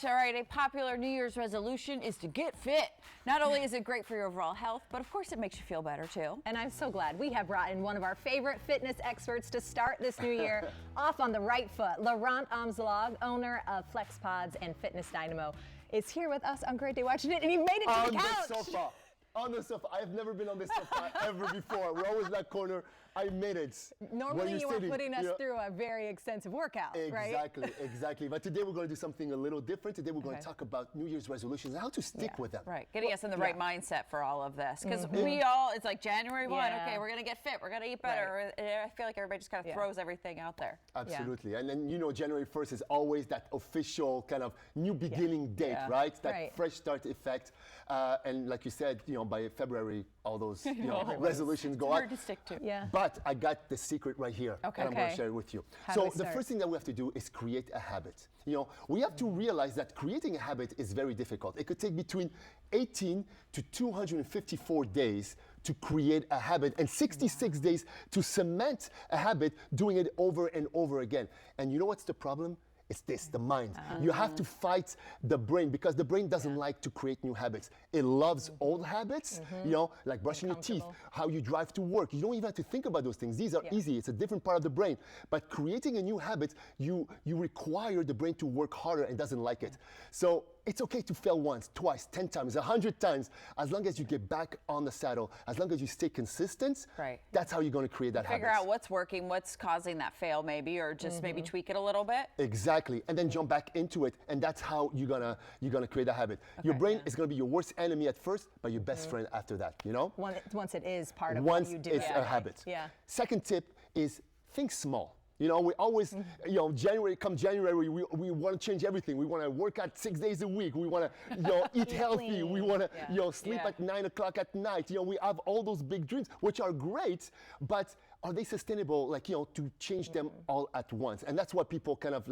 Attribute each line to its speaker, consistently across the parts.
Speaker 1: All right, a popular New Year's resolution is to get fit. Not only is it great for your overall health, but of course it makes you feel better too.
Speaker 2: And I'm so glad we have brought in one of our favorite fitness experts to start this new year off on the right foot. Laurent Amzallag, owner of FlexPods and Fitness Dynamo, is here with us on Great Day Watching It, and he made it to the couch.
Speaker 3: On the sofa. I've never been on this sofa ever before. We're always in that corner. I made it.
Speaker 2: Normally you were putting us through a very extensive workout, right?
Speaker 3: Exactly. But today we're going to do something a little different. Today we're going to talk about New Year's resolutions and how to stick with them.
Speaker 1: Right, getting us in the right mindset for all of this. Because it's like January 1, okay, we're going to get fit, we're going to eat better. I feel like everybody just kind of throws everything out there.
Speaker 3: Absolutely. And then, January 1st is always that official kind of new beginning date, right? That fresh start effect. And like you said, by February, all those resolutions go out.
Speaker 1: Hard to stick to.
Speaker 3: But I got the secret right here, and I'm going to share it with you. So the first thing that we have to do is create a habit. We have to realize that creating a habit is very difficult. It could take between 18 to 254 days to create a habit and 66 days to cement a habit, doing it over and over again. And you know what's the problem? It's this, the mind. You have to fight the brain because the brain doesn't like to create new habits. It loves old habits, like brushing your teeth, how you drive to work. You don't even have to think about those things. These are easy. It's a different part of the brain. But creating a new habit, you require the brain to work harder and doesn't like it. So it's okay to fail once, twice, 10 times, 100 times, as long as you get back on the saddle, as long as you stay consistent, that's how you're going to create that habit.
Speaker 1: Figure out what's working, what's causing that fail maybe, or just maybe tweak it a little bit.
Speaker 3: Exactly, and then jump back into it, and that's how you're gonna create a habit. Your brain is gonna be your worst enemy at first, but your best friend after that,
Speaker 2: Once it is part of what you do.
Speaker 3: Once it's a habit. Second tip is think small. We always, January, we want to change everything. We want to work out 6 days a week. We want to, eat healthy. We want to, sleep at 9 o'clock at night. We have all those big dreams, which are great, but are they sustainable, to change them all at once? And that's what people kind of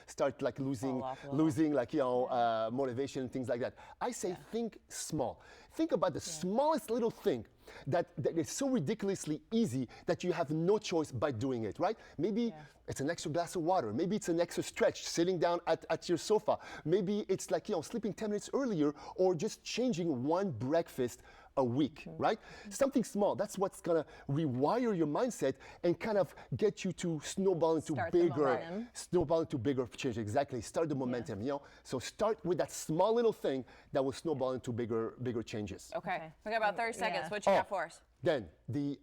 Speaker 3: start losing motivation and things like that. I say think small. Think about the smallest little thing that is so ridiculously easy that you have no choice by doing it, right? Maybe it's an extra glass of water. Maybe it's an extra stretch, sitting down at your sofa. Maybe it's sleeping 10 minutes earlier, or just changing one breakfast a week, right? Something small. That's what's gonna rewire your mindset and kind of get you to snowball into bigger change. Exactly. Start the momentum. So start with that small little thing that will snowball into bigger changes.
Speaker 1: Okay. We got about 30 seconds. What you got for us?
Speaker 3: Then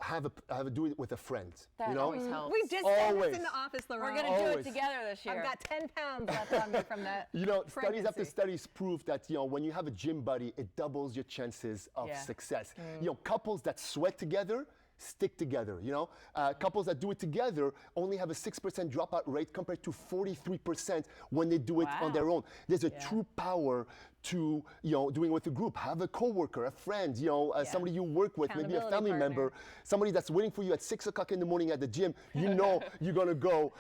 Speaker 3: have a do it with a friend.
Speaker 1: That always helps.
Speaker 2: We just did this in the office, Laurent.
Speaker 1: We're going to do it together this year.
Speaker 2: I've got 10 pounds left on me from that.
Speaker 3: Studies after studies prove that when you have a gym buddy, it doubles your chances of success. Couples that sweat together stick together. Couples that do it together only have a 6% dropout rate compared to 43% when they do it on their own. There's a true power to doing it with a group. Have a coworker, a friend, somebody you work with, maybe a family member, somebody that's waiting for you at 6 o'clock in the morning at the gym. You're gonna go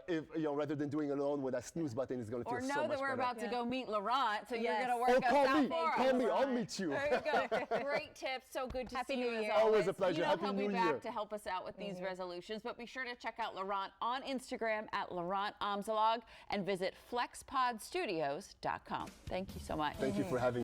Speaker 3: if rather than doing it alone with that snooze button is gonna feel so much better.
Speaker 1: Or know that we're about to go meet Laurent, so you're gonna work us out for us.
Speaker 3: Call me, I'll meet you.
Speaker 1: There you go. Great tips. So good to see you as always.
Speaker 3: Always a pleasure. Happy
Speaker 1: He'll
Speaker 3: New
Speaker 1: be
Speaker 3: Year.
Speaker 1: back to help us out with these resolutions, but be sure to check out Laurent on Instagram at Laurent Amzallag and visit FlexPodStudios.com. Thank you so much.
Speaker 3: Thank you for having me.